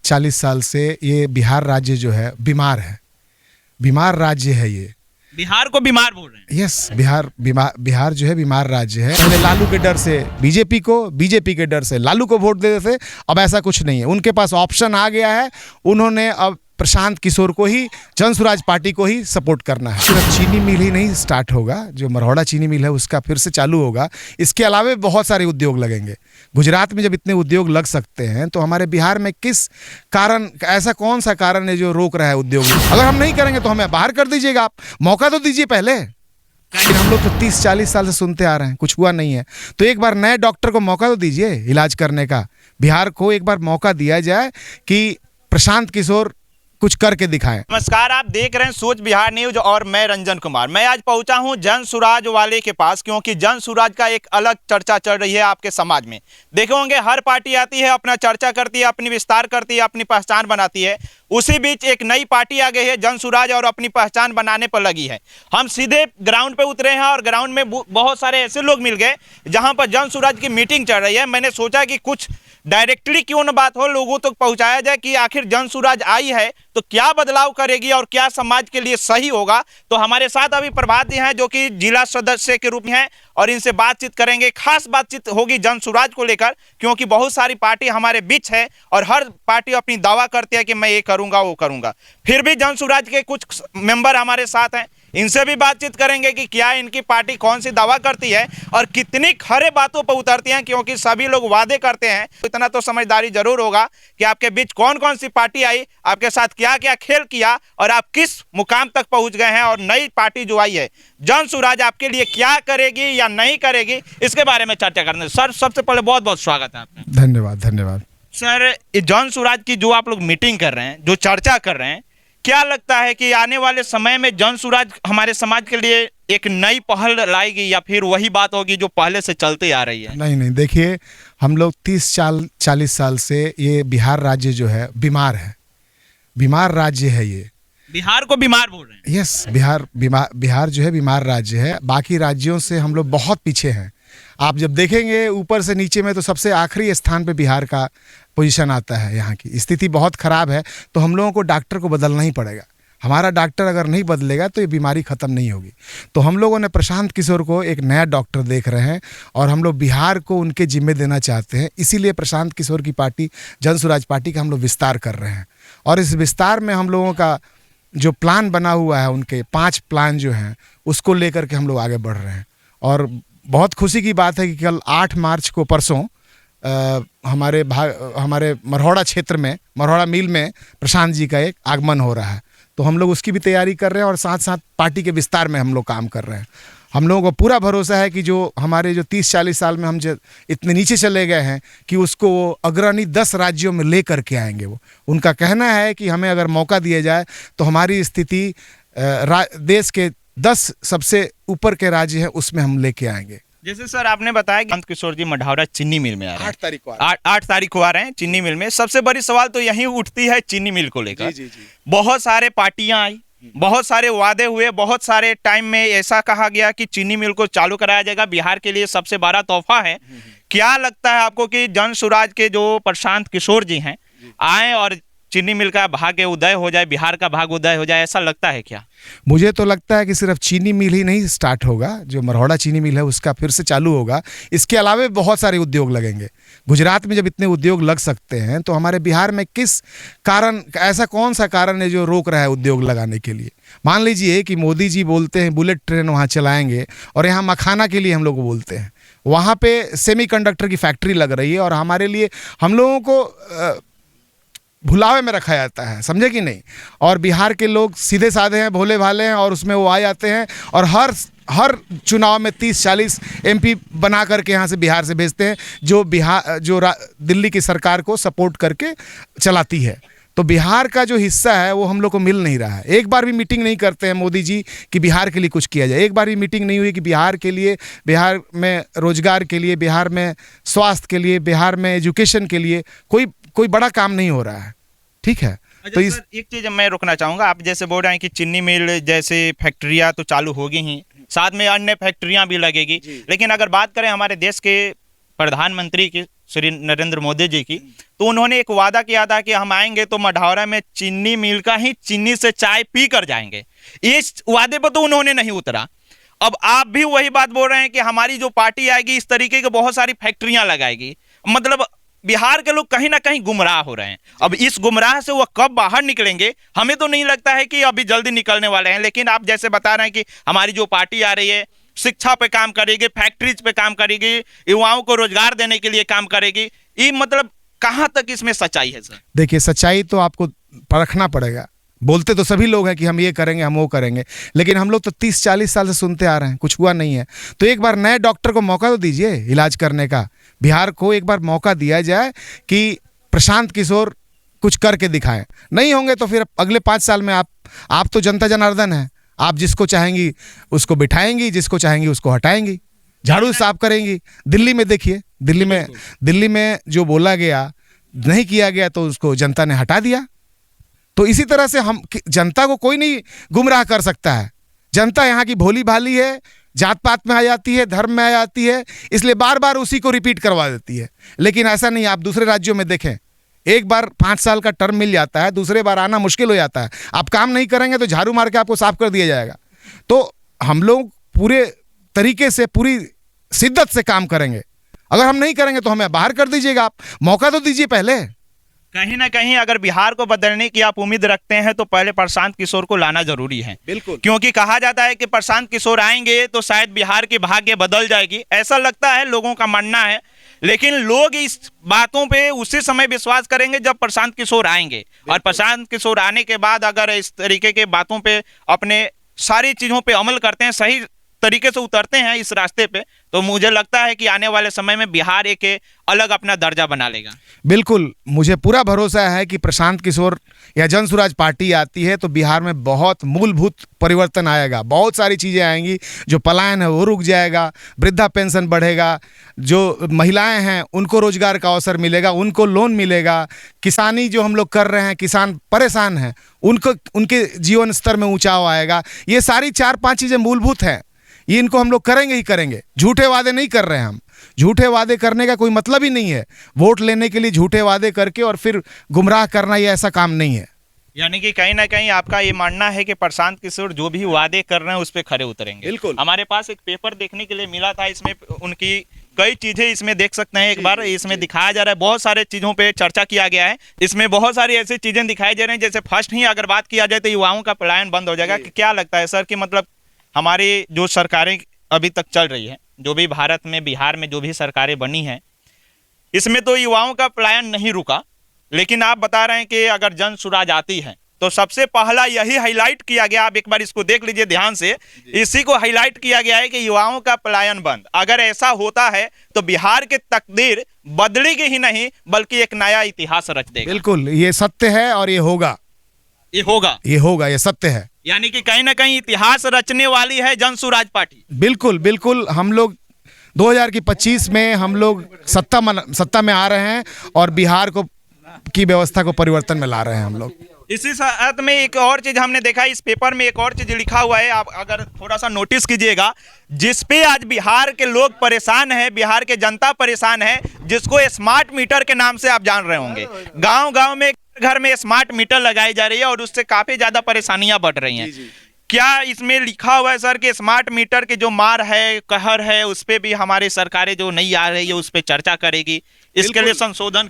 40 साल से ये बिहार राज्य जो है बीमार है, बीमार राज्य है ये। बिहार को बीमार बोल रहे हैं? यस, बिहार जो है बीमार राज्य है। पहले लालू के डर से बीजेपी को, बीजेपी के डर से लालू को वोट देते थे। अब ऐसा कुछ नहीं है, उनके पास ऑप्शन आ गया है। उन्होंने अब प्रशांत किशोर को ही, जनसुराज पार्टी को ही सपोर्ट करना है। सिर्फ चीनी मिल ही नहीं स्टार्ट होगा, जो मरौड़ा चीनी मिल है उसका फिर से चालू होगा। इसके अलावा बहुत सारे उद्योग लगेंगे। गुजरात में जब इतने उद्योग लग सकते हैं तो हमारे बिहार में किस कारण, ऐसा कौन सा कारण है जो रोक रहा है उद्योग? अगर हम नहीं करेंगे तो हमें बाहर कर दीजिएगा, आप मौका तो दीजिए पहले। लेकिन हम लोग तो 30-40 साल से सुनते आ रहे हैं, कुछ हुआ नहीं है। तो एक बार नए डॉक्टर को मौका तो दीजिए इलाज करने का। बिहार को एक बार मौका दिया जाए कि प्रशांत किशोर कुछ करके दिखाएं। नमस्कार, आप देख रहे हैं सोच बिहार न्यूज और मैं रंजन कुमार। मैं आज पहुंचा हूं जनसुराज वाले के पास, क्योंकि जनसुराज का एक अलग चर्चा चल रही है आपके समाज में। देखे होंगे हर पार्टी आती है, अपना चर्चा करती है, अपनी विस्तार करती है, अपनी पहचान बनाती है। उसी बीच एक नई पार्टी आ गई है जनसुराज, और अपनी पहचान बनाने पर लगी है। हम सीधे ग्राउंड पे उतरे हैं और ग्राउंड में बहुत सारे ऐसे लोग मिल गए जहां पर जनसुराज की मीटिंग चल रही है। मैंने सोचा कि कुछ डायरेक्टली क्यों न बात हो, लोगों तक पहुंचाया जाए कि आखिर जनसुराज आई है तो क्या बदलाव करेगी और क्या समाज के लिए सही होगा। तो हमारे साथ अभी प्रभात जी हैं जो कि जिला सदस्य के रूप में हैं, और इनसे बातचीत करेंगे। खास बातचीत होगी जनसुराज को लेकर, क्योंकि बहुत सारी पार्टी हमारे बीच है और हर पार्टी अपनी दावा करती है कि मैं ये करूंगा वो करूंगा। फिर भी जनसुराज के कुछ मेंबर हमारे साथ हैं, इनसे भी बातचीत करेंगे कि क्या इनकी पार्टी कौन सी दावा करती है और कितनी खरे बातों पर उतरती हैं, क्योंकि सभी लोग वादे करते हैं। इतना तो समझदारी जरूर होगा कि आपके बीच कौन कौन सी पार्टी आई, आपके साथ क्या क्या खेल किया और आप किस मुकाम तक पहुंच गए हैं। और नई पार्टी जो आई है जनसुराज आपके लिए क्या करेगी या नहीं करेगी, इसके बारे में चर्चा करने। सर, सबसे पहले बहुत बहुत स्वागत है आपका। धन्यवाद धन्यवाद। सर, जनसुराज की जो आप लोग मीटिंग कर रहे हैं, जो चर्चा कर रहे हैं, क्या लगता है कि आने वाले समय में जनसुराज हमारे समाज के लिए एक नई पहल लाएगी या फिर वही बात होगी जो पहले से चलती आ रही है? नहीं, देखिए, हम लोग 30-40 साल से ये बिहार राज्य जो है बीमार है, बीमार राज्य है ये। बिहार को बीमार बोल रहे हैं? यस, बिहार जो है बीमार राज्य है। बाकी राज्यों से हम लोग बहुत पीछे हैं। आप जब देखेंगे ऊपर से नीचे में तो सबसे आखिरी स्थान पे बिहार का पोजीशन आता है। यहाँ की स्थिति बहुत ख़राब है, तो हम लोगों को डॉक्टर को बदलना ही पड़ेगा। हमारा डॉक्टर अगर नहीं बदलेगा तो ये बीमारी ख़त्म नहीं होगी। तो हम लोगों ने प्रशांत किशोर को एक नया डॉक्टर देख रहे हैं और हम लोग बिहार को उनके जिम्मे देना चाहते हैं। इसीलिए प्रशांत किशोर की पार्टी, जनसुराज पार्टी का हम लोग विस्तार कर रहे हैं। और इस विस्तार में हम लोगों का जो प्लान बना हुआ है, उनके 5 प्लान जो हैं, उसको लेकर के हम लोग आगे बढ़ रहे हैं। और बहुत खुशी की बात है कि कल 8 मार्च को, परसों, हमारे मरौड़ा क्षेत्र में, मरौड़ा मिल में प्रशांत जी का एक आगमन हो रहा है। तो हम लोग उसकी भी तैयारी कर रहे हैं और साथ साथ पार्टी के विस्तार में हम लोग काम कर रहे हैं। हम लोगों को पूरा भरोसा है कि जो हमारे जो 30-40 साल में हम जो इतने नीचे चले गए हैं कि उसको वो अग्रणी 10 राज्यों में ले करके आएंगे। वो उनका कहना है कि हमें अगर मौका दिया जाए तो हमारी स्थिति देश के 10 सबसे ऊपर के राज्य हैं उसमें हम लेके आएंगे। जैसे सर आपने बताया कि प्रशांत किशोर जी मढ़ौरा चीनी मिल में आ रहे हैं, 8 तारीख को आ रहे हैं चीनी मिल में। सबसे बड़ी सवाल तो यही उठती है चीनी मिल को लेकर। जी। बहुत सारे पार्टियां आई, बहुत सारे वादे हुए, बहुत सारे टाइम में ऐसा कहा गया कि चीनी मिल को चालू कराया जाएगा, बिहार के लिए सबसे बड़ा तोहफा है। क्या लगता है आपको कि जनसुराज के जो प्रशांत किशोर जी हैं आए और चीनी मिल का भाग्य उदय हो जाए, बिहार का भाग्य उदय हो जाए, ऐसा लगता है क्या? मुझे तो लगता है कि सिर्फ चीनी मिल ही नहीं स्टार्ट होगा, जो मरौड़ा चीनी मिल है उसका फिर से चालू होगा। इसके अलावा बहुत सारे उद्योग लगेंगे। गुजरात में जब इतने उद्योग लग सकते हैं तो हमारे बिहार में किस कारण, ऐसा कौन सा कारण है जो रोक रहा है उद्योग लगाने के लिए? मान लीजिए कि मोदी जी बोलते हैं बुलेट ट्रेन वहाँ चलाएंगे, और यहाँ मखाना के लिए हम लोग बोलते हैं वहाँ पे सेमीकंडक्टर की फैक्ट्री लग रही है, और हमारे लिए, हम लोगों को भुलावे में रखा जाता है, समझे कि नहीं? और बिहार के लोग सीधे साधे हैं, भोले भाले हैं, और उसमें वो आ जाते हैं और हर चुनाव में 30-40 MP बना करके यहाँ से बिहार से भेजते हैं, जो दिल्ली की सरकार को सपोर्ट करके चलाती है। तो बिहार का जो हिस्सा है वो हम लोग को मिल नहीं रहा है। एक बार भी मीटिंग नहीं करते हैं मोदी जी कि बिहार के लिए कुछ किया जाए। एक बार भी मीटिंग नहीं हुई कि बिहार के लिए, बिहार में रोजगार के लिए, बिहार में स्वास्थ्य के लिए, बिहार में एजुकेशन के लिए कोई बड़ा काम नहीं हो रहा है। ठीक है, तो एक चीज मैं रोकना चाहूंगा। आप जैसे बोल रहे हैं कि चीनी मिल जैसे फैक्ट्रियां तो चालू होगी ही, साथ में अन्य फैक्ट्रियां भी लगेगी, लेकिन अगर बात करें हमारे देश के प्रधानमंत्री की, श्री नरेंद्र मोदी जी की, तो उन्होंने एक वादा किया था कि हम आएंगे तो मढ़ौरा में चीनी मिल का ही चीनी से चाय पी कर जाएंगे। इस वादे पर तो उन्होंने नहीं उतरा। अब आप भी वही बात बोल रहे हैं कि हमारी जो पार्टी आएगी इस तरीके की बहुत सारी फैक्ट्रियां लगाएगी। मतलब बिहार के लोग कहीं ना कहीं गुमराह हो रहे हैं। अब इस गुमराह से वो कब बाहर निकलेंगे, हमें तो नहीं लगता है कि अभी जल्दी निकलने वाले हैं। लेकिन आप जैसे बता रहे हैं कि हमारी जो पार्टी आ रही है शिक्षा पे काम करेगी, फैक्ट्रीज पे काम करेगी, युवाओं को रोजगार देने के लिए काम करेगी, ये मतलब कहाँ तक इसमें सच्चाई है सर? देखिए, सच्चाई तो आपको परखना पड़ेगा। बोलते तो सभी लोग हैं कि हम ये करेंगे, हम वो करेंगे, लेकिन हम लोग तो 30-40 साल से सुनते आ रहे हैं, कुछ हुआ नहीं है। तो एक बार नए डॉक्टर को मौका तो दीजिए इलाज करने का। बिहार को एक बार मौका दिया जाए कि प्रशांत किशोर कुछ करके दिखाएं। नहीं होंगे तो फिर अगले 5 साल में आप तो जनता जनार्दन है, आप जिसको चाहेंगी उसको बिठाएंगी, जिसको चाहेंगी उसको हटाएंगी, झाड़ू साफ करेंगी। दिल्ली में देखिए, दिल्ली में जो बोला गया नहीं किया गया तो उसको जनता ने हटा दिया। तो इसी तरह से हम जनता को कोई नहीं गुमराह कर सकता है। जनता यहाँ की भोली भाली है, जात पात में आ जाती है, धर्म में आ जाती है, इसलिए बार बार उसी को रिपीट करवा देती है। लेकिन ऐसा नहीं, आप दूसरे राज्यों में देखें, एक बार 5 साल का टर्म मिल जाता है, दूसरे बार आना मुश्किल हो जाता है। आप काम नहीं करेंगे तो झाड़ू मार के आपको साफ कर दिया जाएगा। तो हम लोग पूरे तरीके से, पूरी शिद्दत से काम करेंगे। अगर हम नहीं करेंगे तो हमें बाहर कर दीजिएगा, आप मौका तो दीजिए पहले। कहीं ना कहीं अगर बिहार को बदलने की आप उम्मीद रखते हैं तो पहले प्रशांत किशोर को लाना जरूरी है। बिल्कुल, क्योंकि कहा जाता है कि प्रशांत किशोर आएंगे तो शायद बिहार की भाग्य बदल जाएगी, ऐसा लगता है, लोगों का मानना है। लेकिन लोग इस बातों पे उसी समय विश्वास करेंगे जब प्रशांत किशोर आएंगे। और प्रशांत किशोर आने के बाद अगर इस तरीके के बातों पे अपने सारी चीजों पे अमल करते हैं, सही तरीके से उतरते हैं इस रास्ते पे, तो मुझे लगता है कि आने वाले समय में बिहार एक अलग अपना दर्जा बना लेगा। बिल्कुल, मुझे पूरा भरोसा है कि प्रशांत किशोर या जन स्वराज पार्टी आती है तो बिहार में बहुत मूलभूत परिवर्तन आएगा। बहुत सारी चीज़ें आएंगी, जो पलायन है वो रुक जाएगा, वृद्धा पेंशन बढ़ेगा, जो महिलाएं हैं उनको रोजगार का अवसर मिलेगा, उनको लोन मिलेगा, किसानी जो हम लोग कर रहे हैं, किसान परेशान हैं, उनके जीवन स्तर में ऊंचाव आएगा। ये सारी 4-5 चीज़ें मूलभूत हैं, ये इनको हम लोग करेंगे ही करेंगे। झूठे वादे नहीं कर रहे हैं हम, झूठे वादे करने का कोई मतलब ही नहीं है। वोट लेने के लिए झूठे वादे करके और फिर गुमराह करना, ये ऐसा काम नहीं है। यानी कि कहीं ना कहीं आपका ये मानना है कि प्रशांत किशोर जो भी वादे कर रहे हैं उस पर खरे उतरेंगे। बिल्कुल। हमारे पास एक पेपर देखने के लिए मिला था, इसमें उनकी कई चीजें इसमें देख सकते हैं। एक बार इसमें दिखाया जा रहा है, बहुत सारे चीजों पे चर्चा किया गया है। इसमें बहुत सारी ऐसी चीजें दिखाई दे रही हैं, जैसे फर्स्ट ही अगर बात किया जाए तो युवाओं का पलायन बंद हो जाएगा। क्या लगता है सर कि मतलब हमारी जो सरकारें अभी तक चल रही है, जो भी भारत में, बिहार में जो भी सरकारें बनी हैं, इसमें तो युवाओं का पलायन नहीं रुका, लेकिन आप बता रहे हैं कि अगर जन स्वराज आती है तो सबसे पहला यही हाईलाइट किया गया, आप एक बार इसको देख लीजिए ध्यान से, इसी को हाईलाइट किया गया है कि युवाओं का पलायन बंद। अगर ऐसा होता है तो बिहार की तकदीर बदलेगी ही नहीं बल्कि एक नया इतिहास रच देगा। बिल्कुल, ये सत्य है और ये होगा, ये सत्य है। यानी कि कहीं ना कहीं इतिहास रचने वाली है जन स्वराज पार्टी। बिल्कुल बिल्कुल, हम लोग 2025 में हम लोग सत्ता में आ रहे हैं और बिहार की व्यवस्था को परिवर्तन में ला रहे हैं हम लोग। इसी साथ में एक और चीज हमने देखा, इस पेपर में एक और चीज लिखा हुआ है, आप अगर थोड़ा सा नोटिस कीजिएगा, जिसपे आज बिहार के लोग परेशान हैं, बिहार के जनता परेशान है, जिसको स्मार्ट मीटर के नाम से आप जान रहे होंगे। गांव-गांव में, घर में स्मार्ट मीटर लगाई जा रही है और उससे काफी ज्यादा परेशानियां बढ़ रही हैं। क्या इसमें लिखा हुआ है सर कि स्मार्ट मीटर के जो मार है, कहर है, उस पे भी हमारी सरकारें जो नई आ रही है उस पे चर्चा करेगी, इसके लिए संशोधन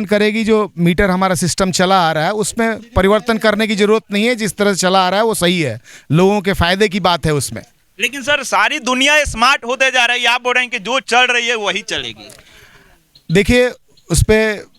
करेगी। जो मीटर हमारा सिस्टम चला आ रहा है उसमें परिवर्तन करने की जरूरत नहीं है, जिस तरह से चला आ रहा है वो सही है, लोगों के फायदे की बात है उसमें। लेकिन सर सारी दुनिया स्मार्ट होते जा रही है, आप बोल रहे हैं कि जो चल रही है वही चलेगी। देखिए, उस पर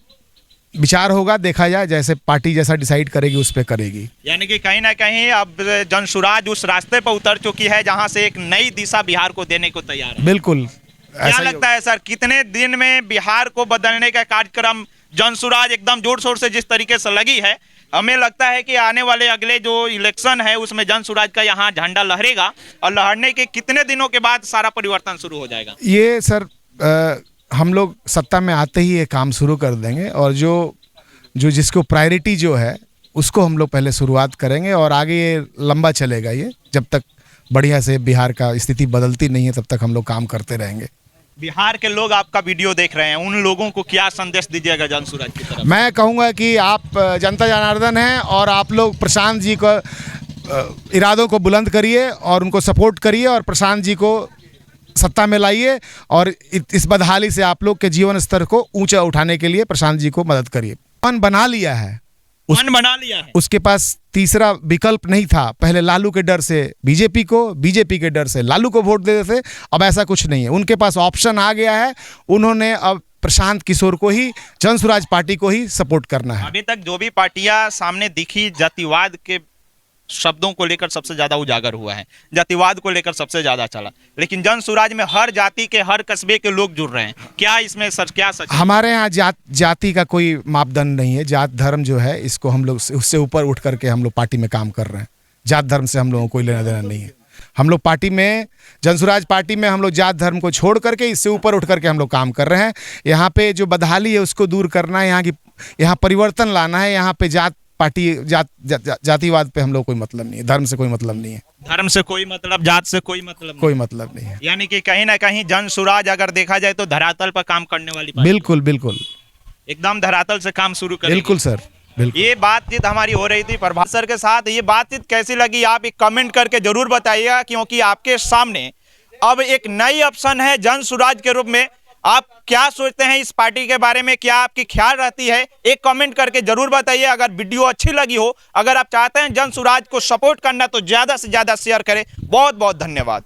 विचार होगा, देखा जाए, जैसे पार्टी जैसा डिसाइड करेगी उस पर करेगी। यानी कि कहीं ना कहीं अब जन स्वराज उस रास्ते पर उतर चुकी है जहां से एक नई दिशा बिहार को देने को तैयार है। बिल्कुल। क्या लगता है सर, कितने दिन में बिहार को बदलने का कार्यक्रम जन स्वराज एकदम जोर शोर से जिस तरीके से लगी है, हमें लगता है कि आने वाले अगले जो इलेक्शन है उसमें जन स्वराज का यहाँ झंडा लहरेगा और लहरने के कितने दिनों के बाद सारा परिवर्तन शुरू हो जाएगा? ये सर हम लोग सत्ता में आते ही ये काम शुरू कर देंगे और जो जिसको प्रायोरिटी जो है उसको हम लोग पहले शुरुआत करेंगे और आगे ये लंबा चलेगा। ये जब तक बढ़िया से बिहार का स्थिति बदलती नहीं है तब तक हम लोग काम करते रहेंगे। बिहार के लोग आपका वीडियो देख रहे हैं, उन लोगों को क्या संदेश दीजिएगा जन स्वराज की तरफ? मैं कहूँगा कि आप जनता जनार्दन हैं और आप लोग प्रशांत जी को इरादों को बुलंद करिए और उनको सपोर्ट करिए और प्रशांत जी को सत्ता में लाइए और इस बदहाली से आप लोग के जीवन स्तर को ऊंचा उठाने के लिए प्रशांत जी को मदद करिए। मन बना लिया है, मन बना लिया है। उसके पास तीसरा विकल्प नहीं था। पहले लालू के डर से बीजेपी को, बीजेपी के डर से लालू को वोट देते थे। अब ऐसा कुछ नहीं है, उनके पास ऑप्शन आ गया है। उन्होंने अब प्रशांत किशोर को ही, जन स्वराज पार्टी को ही सपोर्ट करना है। अभी तक जो भी पार्टियां सामने दिखी, जातिवाद के शब्दों को लेकर सबसे ज्यादा उजागर हुआ है, जातिवाद को लेकर सबसे ज्यादा चला, लेकिन जन स्वराज में हर जाति के, हर कस्बे के लोग जुड़ रहे हैं। क्या इसमें सच, क्या सच है? हमारे यहाँ जाति का कोई मापदंड नहीं है। जात धर्म जो है, इसको हम लोग उससे ऊपर उठ करके हम लोग पार्टी में काम कर रहे हैं। जात धर्म से हम लोगों को कोई लेना देना नहीं है। हम लोग पार्टी में, जन स्वराज पार्टी में हम लोग जात धर्म को छोड़ करके इससे ऊपर उठ करके हम लोग काम कर रहे हैं। यहाँ पे जो बदहाली है उसको दूर करना है, यहाँ परिवर्तन लाना है। यहाँ पे जातिवाद पे हम लोग कोई मतलब नहीं है, धर्म से कोई मतलब नहीं है। धर्म से कोई मतलब, जात से कोई मतलब नहीं। कोई मतलब नहीं है। यानी कि कहीं ना कहीं जन स्वराज अगर देखा जाए तो धरातल पर काम करने वाली पार्टी। बिल्कुल बिल्कुल, एकदम धरातल से काम शुरू करेगी। बिल्कुल सर, बिल्कुल। ये बातचीत हमारी हो रही थी प्रभात सर के साथ। ये बातचीत कैसी लगी आप एक कमेंट करके जरूर बताइएगा, क्योंकि आपके सामने अब एक नई ऑप्शन है जन स्वराज के रूप में। आप क्या सोचते हैं इस पार्टी के बारे में, क्या आपकी ख्याल रहती है, एक कमेंट करके जरूर बताइए। अगर वीडियो अच्छी लगी हो, अगर आप चाहते हैं जन स्वराज को सपोर्ट करना, तो ज्यादा से ज्यादा शेयर करें। बहुत बहुत धन्यवाद।